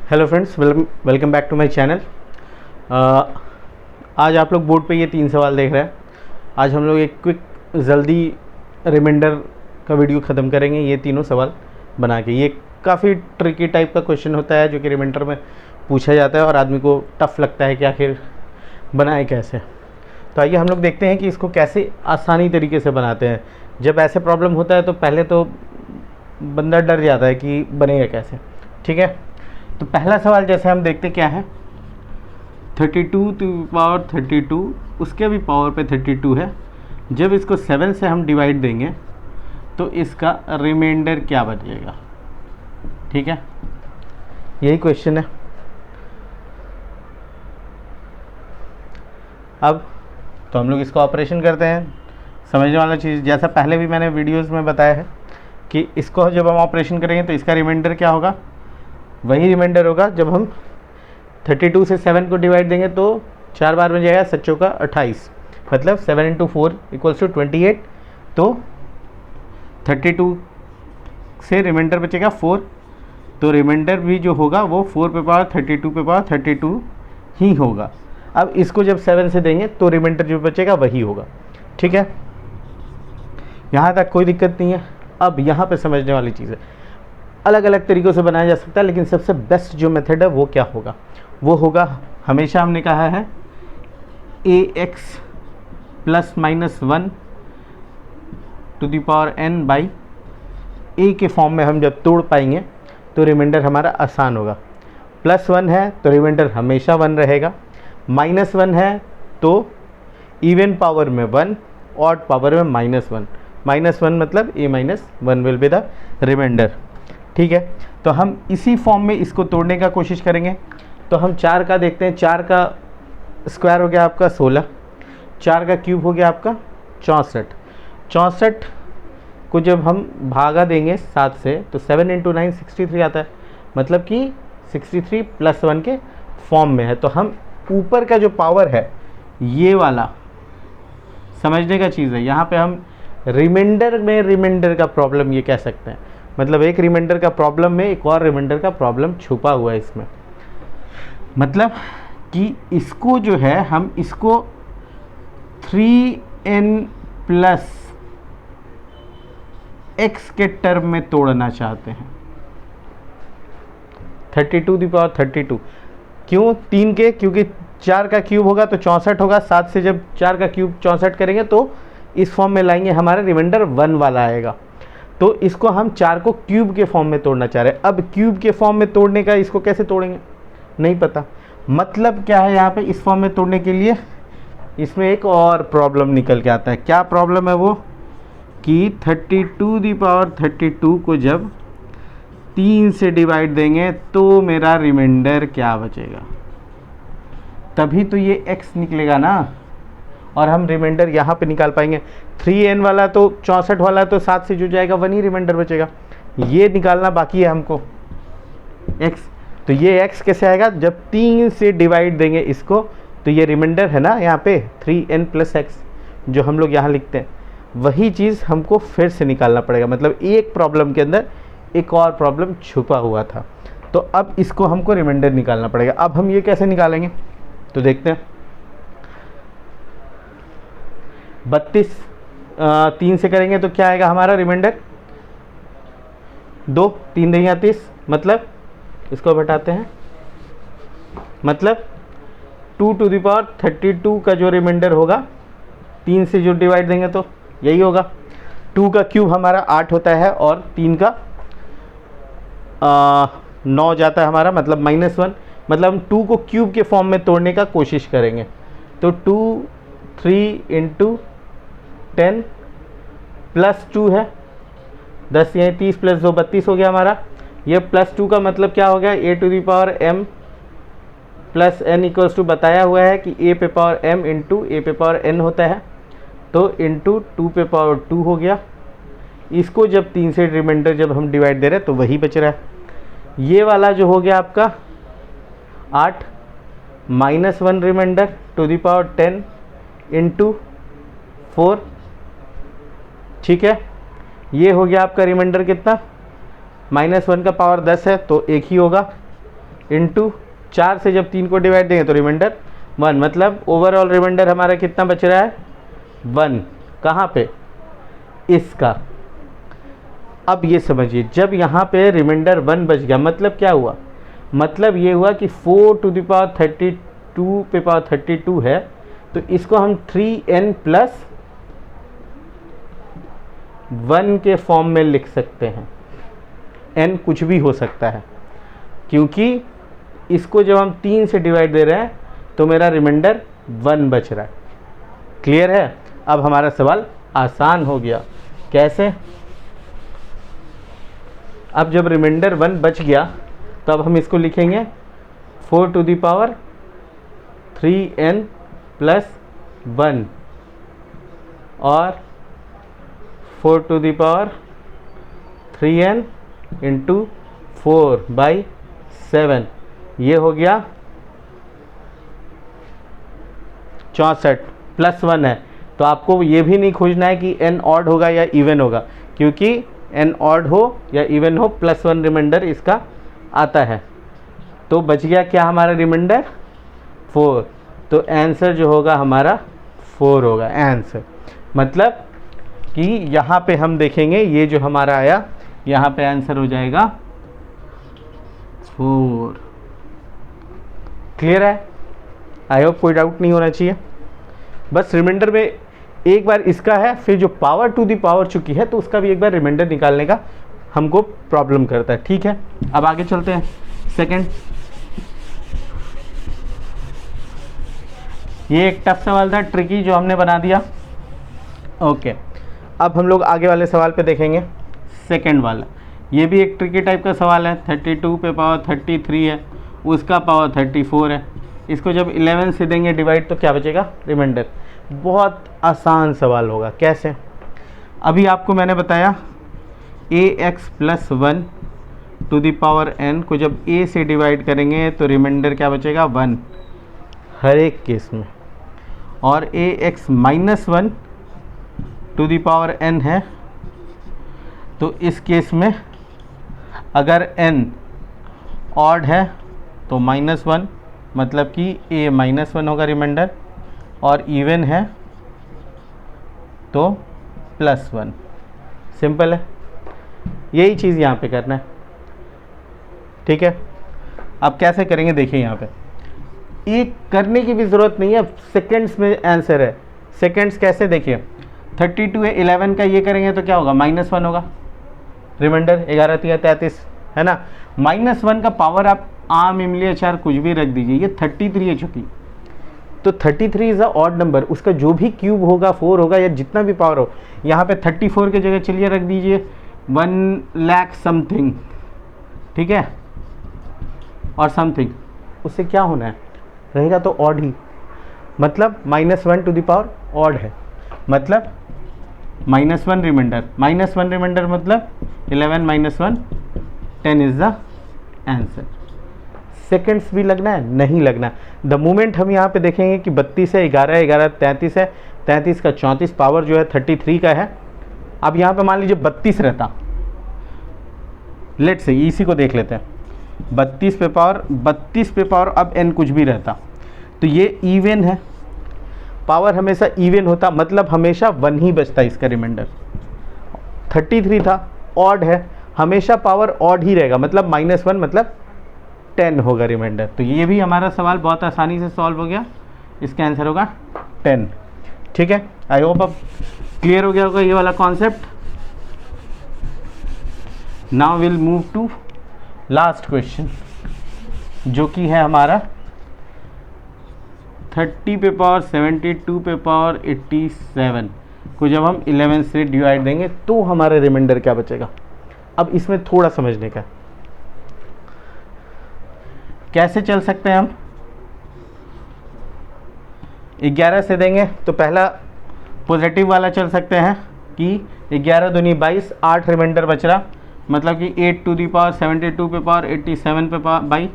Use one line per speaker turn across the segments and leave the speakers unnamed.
Hello friends, welcome back to my channel. आज आप लोग बोर्ड पे ये 3 सवाल देख रहे हैं। आज हम लोग एक क्विक जल्दी रिमाइंडर का वीडियो ख़त्म करेंगे ये तीनों सवाल बना के। ये काफ़ी ट्रिकी टाइप का क्वेश्चन होता है जो कि रिमाइंडर में पूछा जाता है और आदमी को टफ़ लगता है कि आखिर बनाए कैसे। तो आइए हम लोग देखते हैं कि इसको कैसे आसानी तरीके से बनाते हैं। जब ऐसे प्रॉब्लम होता है तो पहले तो बंदा डर जाता है कि बनेगा कैसे। ठीक है, तो पहला सवाल जैसे हम देखते क्या है, 32 टू पावर 32 उसके भी पावर पे 32 है। जब इसको 7 से हम डिवाइड देंगे तो इसका रिमाइंडर क्या बचेगा। ठीक है, यही क्वेश्चन है। अब तो हम लोग इसको ऑपरेशन करते हैं। समझने वाला चीज़, जैसा पहले भी मैंने वीडियोस में बताया है कि इसको जब हम ऑपरेशन करेंगे तो इसका रिमाइंडर क्या होगा, वही रिमाइंडर होगा। जब हम 32 से 7 को डिवाइड देंगे तो 4 बार बन जाएगा 7 चौका 28, मतलब 7 इंटू 4 इक्वल्स टू 28। तो 32 से रिमाइंडर बचेगा 4, तो रिमाइंडर भी जो होगा वो 4 पे पावर 32 पे पावर 32 ही होगा। अब इसको जब 7 से देंगे तो रिमाइंडर जो बचेगा वही होगा। ठीक है, यहाँ तक कोई दिक्कत नहीं है। अब यहाँ पे समझने वाली चीज़ है, अलग अलग तरीक़ों से बनाया जा सकता है, लेकिन सबसे बेस्ट जो मेथड है वो क्या होगा, वो होगा, हमेशा हमने कहा है ax plus minus 1 to the power n by a के फॉर्म में हम जब तोड़ पाएंगे तो रिमाइंडर हमारा आसान होगा। प्लस 1 है तो रिमाइंडर हमेशा 1 रहेगा, माइनस 1 है तो इवन पावर में 1, ऑड पावर में -1। -1 मतलब a minus 1 will be the reminder. ठीक है, तो हम इसी फॉर्म में इसको तोड़ने का कोशिश करेंगे। तो हम 4 का देखते हैं। 4 का स्क्वायर हो गया आपका 16, 4 का क्यूब हो गया आपका 64। 64 को जब हम भागा देंगे 7 से तो 7 इंटू 9 63 आता है, मतलब कि 63 प्लस 1 के फॉर्म में है। तो हम ऊपर का जो पावर है ये वाला समझने का चीज़ है। यहाँ पे हम रिमाइंडर में रिमाइंडर का प्रॉब्लम ये कह सकते हैं, मतलब एक रिमाइंडर का प्रॉब्लम में एक और रिमाइंडर का प्रॉब्लम छुपा हुआ है इसमें। मतलब कि इसको जो है हम इसको 3n प्लस x के टर्म में तोड़ना चाहते हैं। 32 दी पावर 32 क्यों 3 के, क्योंकि 4 का क्यूब होगा तो 64 होगा। 7 से जब 4 का क्यूब 64 करेंगे तो इस फॉर्म में लाएंगे, हमारा रिमाइंडर 1 वाला आएगा। तो इसको हम 4 को क्यूब के फॉर्म में तोड़ना चाह रहे हैं। अब क्यूब के फॉर्म में तोड़ने का इसको कैसे तोड़ेंगे नहीं पता। मतलब क्या है, यहाँ पे इस फॉर्म में तोड़ने के लिए इसमें एक और प्रॉब्लम निकल के आता है। क्या प्रॉब्लम है वो, कि 32 दी पावर 32 को जब 3 से डिवाइड देंगे तो मेरा रिमाइंडर क्या बचेगा। तभी तो ये x निकलेगा ना, और हम रिमाइंडर यहाँ पे निकाल पाएंगे। 3n वाला तो 64 वाला तो 7 से जो जाएगा वही रिमाइंडर बचेगा। ये निकालना बाकी है हमको x। तो ये x कैसे आएगा, जब 3 से डिवाइड देंगे इसको तो ये रिमाइंडर है ना यहाँ पे 3n प्लस x जो हम लोग यहाँ लिखते हैं, वही चीज़ हमको फिर से निकालना पड़ेगा। मतलब एक प्रॉब्लम के अंदर एक और प्रॉब्लम छुपा हुआ था। तो अब इसको हमको रिमाइंडर निकालना पड़ेगा। अब हम ये कैसे निकालेंगे तो देखते हैं। 32 3 से करेंगे तो क्या आएगा हमारा रिमाइंडर, 2 3 नहीं 30, मतलब इसको घटाते हैं, मतलब 2 टू द पावर 32 का जो रिमाइंडर होगा 3 से जो डिवाइड देंगे तो यही होगा। 2 का क्यूब हमारा 8 होता है और 3 का 9 जाता है हमारा, मतलब -1। मतलब हम 2 को क्यूब के फॉर्म में तोड़ने का कोशिश करेंगे। तो 2 3 इंटू 10 प्लस 2 है 10 या 30 प्लस 2 32 हो गया हमारा। ये प्लस 2 का मतलब क्या हो गया, a to the power m plus n equals to बताया हुआ है कि a पे पावर m इंटू a पे पावर n होता है, तो इंटू 2 पे पावर 2 हो गया। इसको जब 3 से रिमाइंडर जब हम डिवाइड दे रहे हैं तो वही बच रहा है। ये वाला जो हो गया आपका 8 -1 reminder to the power 10 into 4। ठीक है, ये हो गया आपका रिमाइंडर कितना, -1 का पावर 10 है तो एक ही होगा, इंटू 4 से जब 3 को डिवाइड देंगे तो रिमाइंडर 1, मतलब ओवरऑल रिमाइंडर हमारा कितना बच रहा है 1। कहाँ पे, इसका। अब ये समझिए, जब यहाँ पे रिमाइंडर 1 बच गया मतलब क्या हुआ, मतलब ये हुआ कि 4 टू द पावर 32 पे पावर 32 है, तो इसको हम 3n प्लस 1 के फॉर्म में लिख सकते हैं। n कुछ भी हो सकता है, क्योंकि इसको जब हम 3 से डिवाइड दे रहे हैं तो मेरा रिमाइंडर 1 बच रहा है। क्लियर है। अब हमारा सवाल आसान हो गया। कैसे, अब जब रिमाइंडर 1 बच गया तो अब हम इसको लिखेंगे 4 to the power 3n plus 1 और 4 to the power 3n into 4/7, ये हो गया 64 प्लस 1 है। तो आपको ये भी नहीं खोजना है कि n ऑड होगा या इवन होगा, क्योंकि n ऑड हो या इवन हो +1 रिमाइंडर इसका आता है। तो बच गया क्या हमारा रिमाइंडर 4, तो आंसर जो होगा हमारा 4 होगा आंसर। मतलब कि यहाँ पे हम देखेंगे ये जो हमारा आया, यहाँ पे आंसर हो जाएगा 4। क्लियर है। आई होप कोई डाउट नहीं होना चाहिए। बस रिमाइंडर में एक बार इसका है, फिर जो पावर टू दी पावर चुकी है तो उसका भी एक बार रिमाइंडर निकालने का हमको प्रॉब्लम करता है। ठीक है, अब आगे चलते हैं। सेकंड, ये एक टफ सवाल था, ट्रिकी, जो हमने बना दिया। ओके, अब हम लोग आगे वाले सवाल पे देखेंगे। सेकंड वाला, ये भी एक ट्रिकी टाइप का सवाल है। 32 पे पावर 33 है, उसका पावर 34 है। इसको जब 11 से देंगे डिवाइड तो क्या बचेगा रिमाइंडर। बहुत आसान सवाल होगा। कैसे, अभी आपको मैंने बताया ax plus 1 to the power n को जब a से डिवाइड करेंगे तो रिमाइंडर क्या बचेगा 1 हर एक केस में, और ax minus 1 to the power n है, तो इस केस में अगर n ऑड है तो -1, मतलब कि a -1 होगा रिमाइंडर, और इवन है तो +1। सिंपल है, यही चीज़ यहाँ पे करना है। ठीक है, अब कैसे करेंगे देखिए, यहाँ पे एक करने की भी ज़रूरत नहीं है, सेकंड्स में आंसर है। सेकंड्स कैसे, देखिए 32 है, 11 का ये करेंगे तो क्या होगा -1 होगा रिमाइंडर, 11 3 33 है ना। -1 का पावर आप आम इमली अचार कुछ भी रख दीजिए, ये 33 है चुकी, तो 33 इज़ अ ऑड नंबर, उसका जो भी क्यूब होगा 4 होगा या जितना भी पावर हो, यहाँ पे 34 की जगह चलिए रख दीजिए 1 लाख समथिंग, ठीक है, और समथिंग, उससे क्या होना है, रहेगा तो ऑड ही, मतलब -1 टू द पावर ऑड है, मतलब -1 रिमाइंडर, -1 रिमाइंडर मतलब 11 - 1 10 इज़ द आंसर। सेकेंड्स भी लगना है, नहीं लगना। द मोमेंट हम यहाँ पे देखेंगे कि 32 है, 11 11 33 है, 33 का 34 पावर जो है 33 का है। अब यहाँ पे मान लीजिए 32 रहता, लेट से इसी को देख लेते हैं, 32 पे पावर अब n कुछ भी रहता तो ये इवन है, पावर हमेशा इवन होता, मतलब हमेशा 1 ही बचता इसका रिमाइंडर। 33 था, ऑड है, हमेशा पावर ऑड ही रहेगा, मतलब -1 मतलब 10 होगा रिमाइंडर। तो ये भी हमारा सवाल बहुत आसानी से सॉल्व हो गया, इसका आंसर होगा 10। ठीक है, आई होप अब क्लियर हो गया होगा ये वाला concept. Now will move to last question, जो कि है हमारा 30 पे पावर 72 पे पावर 87 को जब हम 11 से डिवाइड देंगे तो हमारा रिमाइंडर क्या बचेगा। अब इसमें थोड़ा समझने का, कैसे चल सकते हैं हम, 11 से देंगे तो पहला पॉजिटिव वाला चल सकते हैं कि 11 दूनी 22, 8 रिमाइंडर बच रहा, मतलब कि 8 टू दी पावर 72 पे पावर 87 पे पावर बाई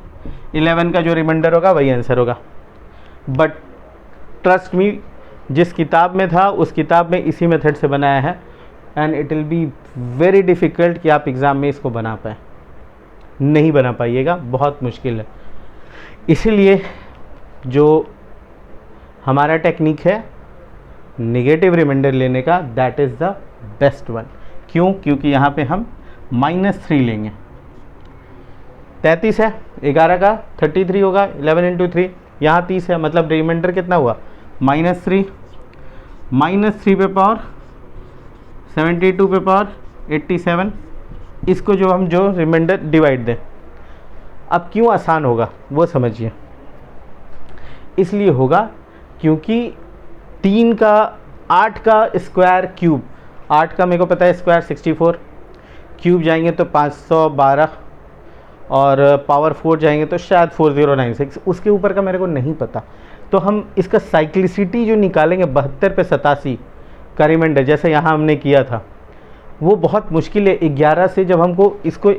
11 का जो रिमाइंडर होगा वही आंसर होगा। बट ट्रस्ट मी, जिस किताब में था उस किताब में इसी मेथड से बनाया है, and it will be very difficult कि आप एग्ज़ाम में इसको बना पाए, नहीं बना पाइएगा, बहुत मुश्किल है। इसीलिए जो हमारा टेक्निक है नेगेटिव रिमाइंडर लेने का, that is the best one. क्यों? क्योंकि यहाँ पे हम -3 लेंगे। 33 है, 11 का 33 होगा, 11 इंटू 3, यहाँ 30 है, मतलब रिमाइंडर कितना हुआ -3, -3 पे पावर 72 पे पावर 87। इसको जो हम जो रिमाइंडर डिवाइड दें, अब क्यों आसान होगा वो समझिए। इसलिए होगा क्योंकि 3 का 8 का स्क्वायर क्यूब, 8 का मेरे को पता है स्क्वायर 64, क्यूब जाएंगे तो 512 और पावर 4 जाएंगे तो शायद 4096, उसके ऊपर का मेरे को नहीं पता। तो हम इसका साइक्लिसिटी जो निकालेंगे 72 पे 87 का रिमाइंडर, जैसे यहाँ हमने किया था, वो बहुत मुश्किल है। 11 से जब हमको इसको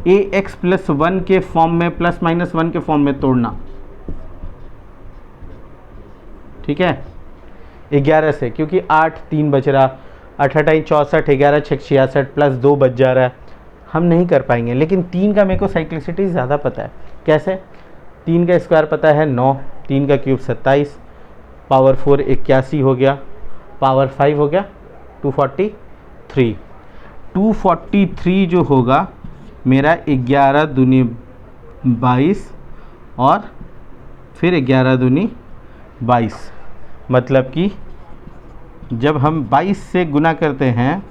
ax+1 के फॉर्म में +-1 के फॉर्म में तोड़ना, ठीक है, 11 से, क्योंकि 8 3 बच रहा, 8 8 64, 11 6 66 +2 बच जा रहा है, हम नहीं कर पाएंगे। लेकिन 3 का मेरे को साइक्लिसिटी ज़्यादा पता है। कैसे? 3 का स्क्वायर पता है 9, 3 का क्यूब 27, पावर 4 81 हो गया, पावर 5 हो गया 243। 243 जो होगा मेरा 11 दूनी 22 और फिर 11 दूनी 22, मतलब कि जब हम 22 से गुना करते हैं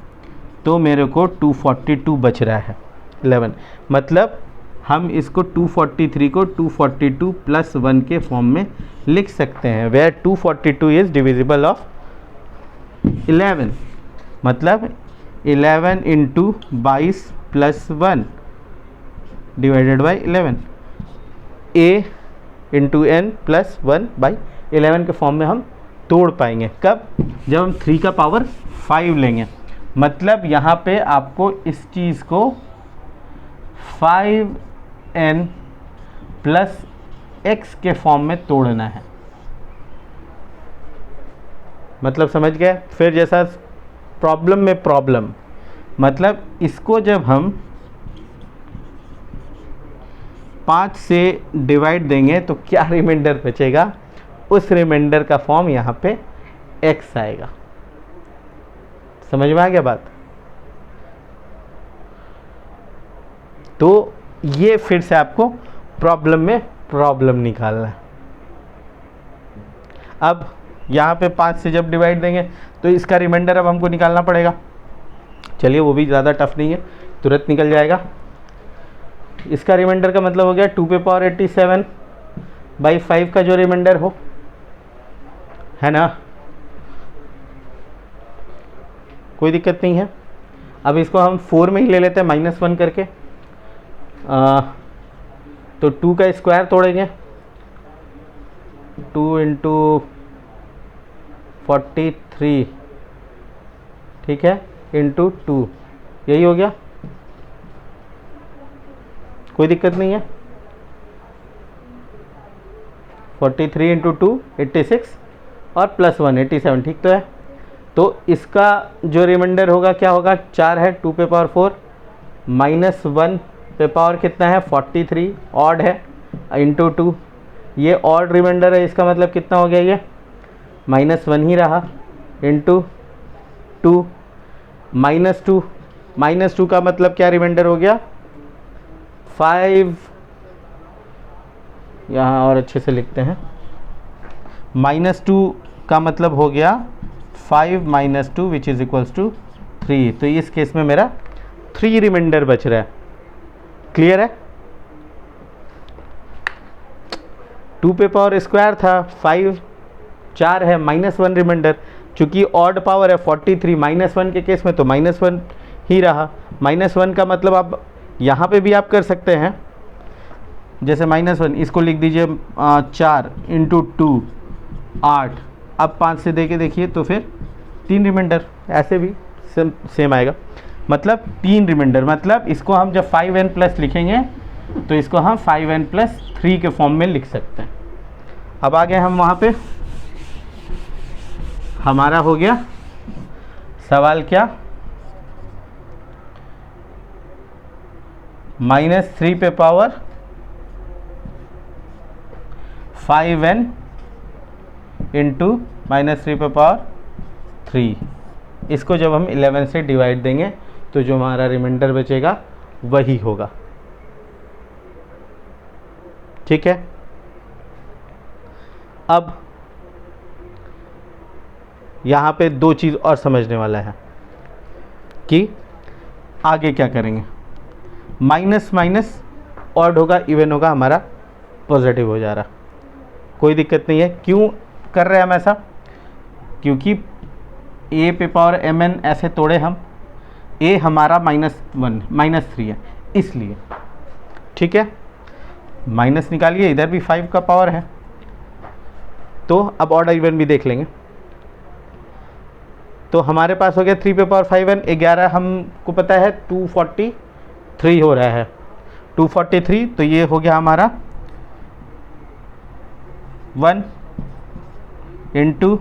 तो मेरे को 242 बच रहा है 11, मतलब हम इसको 243 को 242 + 1 के फॉर्म में लिख सकते हैं, वेयर 242 इज़ डिविजिबल ऑफ 11, मतलब 11 into 22 + 1 divided by 11, a into n + 1/11 के फॉर्म में हम तोड़ पाएंगे। कब? जब हम 3 का पावर 5 लेंगे। मतलब यहाँ पे आपको इस चीज़ को 5n + x के फॉर्म में तोड़ना है। मतलब समझ गए? फिर जैसा प्रॉब्लम में प्रॉब्लम, मतलब इसको जब हम 5 से डिवाइड देंगे तो क्या रिमाइंडर बचेगा, उस रिमाइंडर का फॉर्म यहाँ पे x आएगा। समझ में आ गया बात? तो ये फिर से आपको प्रॉब्लम में प्रॉब्लम निकालना है। अब यहाँ पे 5 से जब डिवाइड देंगे तो इसका रिमाइंडर अब हमको निकालना पड़ेगा। चलिए, वो भी ज़्यादा टफ नहीं है, तुरंत निकल जाएगा। इसका रिमाइंडर का मतलब हो गया 2 पे पावर 87/5 का जो रिमाइंडर हो, है ना, कोई दिक्कत नहीं है। अब इसको हम 4 में ही ले लेते हैं -1 करके, तो 2 का स्क्वायर तोड़ेंगे, 2 इंटू 43, ठीक है, इंटू 2, यही हो गया, कोई दिक्कत नहीं है। 43 इंटू 2 86 और +1 87, ठीक तो है। तो इसका जो रिमाइंडर होगा क्या होगा, 4 है, 2 पे पावर 4 -1 पे पावर कितना है 43, ऑड है, इंटू 2, ये ऑड रिमाइंडर है, इसका मतलब कितना हो गया, ये -1 ही रहा, इंटू 2 -2 का मतलब क्या रिमाइंडर हो गया 5, यहाँ और अच्छे से लिखते हैं, -2 का मतलब हो गया 5 - 2 विच इज़ इक्वल्स टू 3। तो इस केस में मेरा 3 रिमाइंडर बच रहा है। क्लियर है? 2 पे पावर स्क्वायर था, 5 4 है, -1 रिमाइंडर, चूँकि ऑड पावर है 43, -1 के केस में तो -1 ही रहा। -1 का मतलब आप यहाँ पे भी आप कर सकते हैं, जैसे -1 इसको लिख दीजिए 4 इंटू 2 8, अब 5 से दे के देखिए तो फिर 3 रिमाइंडर, ऐसे भी सेम आएगा, मतलब 3 रिमाइंडर। मतलब इसको हम जब 5n प्लस लिखेंगे तो इसको हम 5n + 3 के फॉर्म में लिख सकते हैं। अब आगे हम वहाँ पे, हमारा हो गया सवाल क्या, -3 पे पावर 5n इंटू -3 इसको जब हम 11 से डिवाइड देंगे तो जो हमारा रिमाइंडर बचेगा वही होगा। ठीक है। अब यहाँ पे दो चीज़ और समझने वाला है कि आगे क्या करेंगे। माइनस माइनस ऑड होगा, इवन होगा, हमारा पॉजिटिव हो जा रहा, कोई दिक्कत नहीं है। क्यों कर रहे हैं हम ऐसा? क्योंकि a पे पावर mn ऐसे तोड़े हम, a हमारा -3 है इसलिए। ठीक है, माइनस निकालिए, इधर भी 5 का पावर है। तो अब ऑड इवन भी देख लेंगे। तो हमारे पास हो गया 3 पे पावर 5n, 11 हमको पता है 243 हो रहा है, 243। तो ये हो गया हमारा 1 इंटू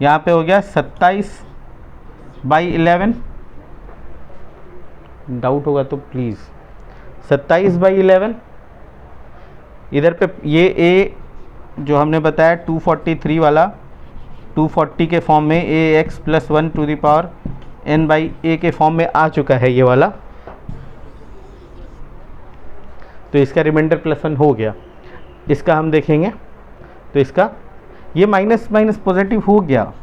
यहाँ पे हो गया 27/11। डाउट होगा तो प्लीज़ 27/11। इधर पे ये a जो हमने बताया 243 वाला 240 के फॉर्म में ax + 1 to the power n/a के फॉर्म में आ चुका है ये वाला। तो इसका रिमाइंडर +1 हो गया। इसका हम देखेंगे तो इसका ये माइनस माइनस पॉजिटिव हो गया,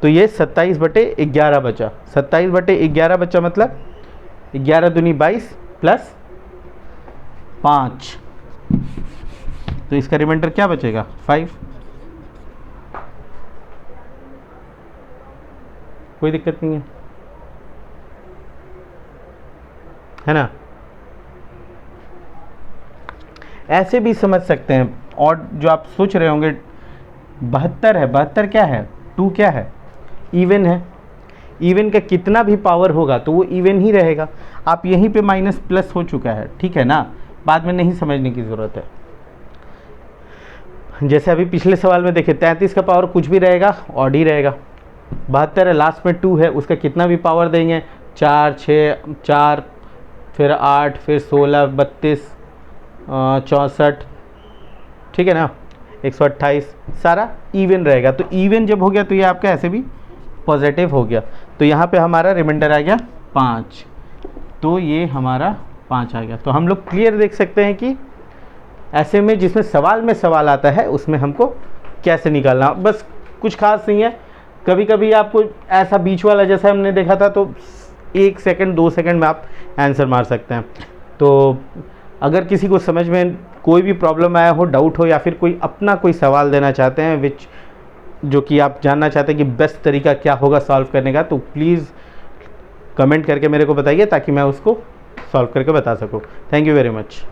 तो ये 27/11 बचा। 27/11 बचा मतलब 11 दूनी 22 + 5। तो इसका रिमाइंडर क्या बचेगा? 5। कोई दिक्कत नहीं है ना? ऐसे भी समझ सकते हैं। और जो आप सोच रहे होंगे 72 है, 72 क्या है? 2 क्या है? इवन है। इवन का कितना भी पावर होगा तो वो इवन ही रहेगा। आप यहीं पे माइनस प्लस हो चुका है, ठीक है ना? बाद में नहीं समझने की ज़रूरत है। जैसे अभी पिछले सवाल में देखिए 33 का पावर कुछ भी रहेगा, ऑड ही रहेगा। 72 है, लास्ट में 2 है, उसका कितना भी पावर देंगे 4, 6, 4, फिर 8, फिर 16, 32, 64, ठीक है ना, 128, सारा इवन रहेगा। तो इवन जब हो गया तो ये आपका ऐसे भी पॉजिटिव हो गया। तो यहाँ पे हमारा रिमाइंडर आ गया 5। तो ये हमारा 5 आ गया। तो हम लोग क्लियर देख सकते हैं कि ऐसे में जिसमें सवाल आता है उसमें हमको कैसे निकालना, बस कुछ खास नहीं है। कभी कभी आपको ऐसा बीच वाला जैसा हमने देखा था तो 1 सेकंड 2 सेकंड में आप आंसर मार सकते हैं। तो अगर किसी को समझ में कोई भी प्रॉब्लम आया हो, डाउट हो, या फिर कोई अपना कोई सवाल देना चाहते हैं जो कि आप जानना चाहते हैं कि बेस्ट तरीका क्या होगा सॉल्व करने का, तो प्लीज़ कमेंट करके मेरे को बताइए ताकि मैं उसको सॉल्व करके बता सकूं। Thank you very much.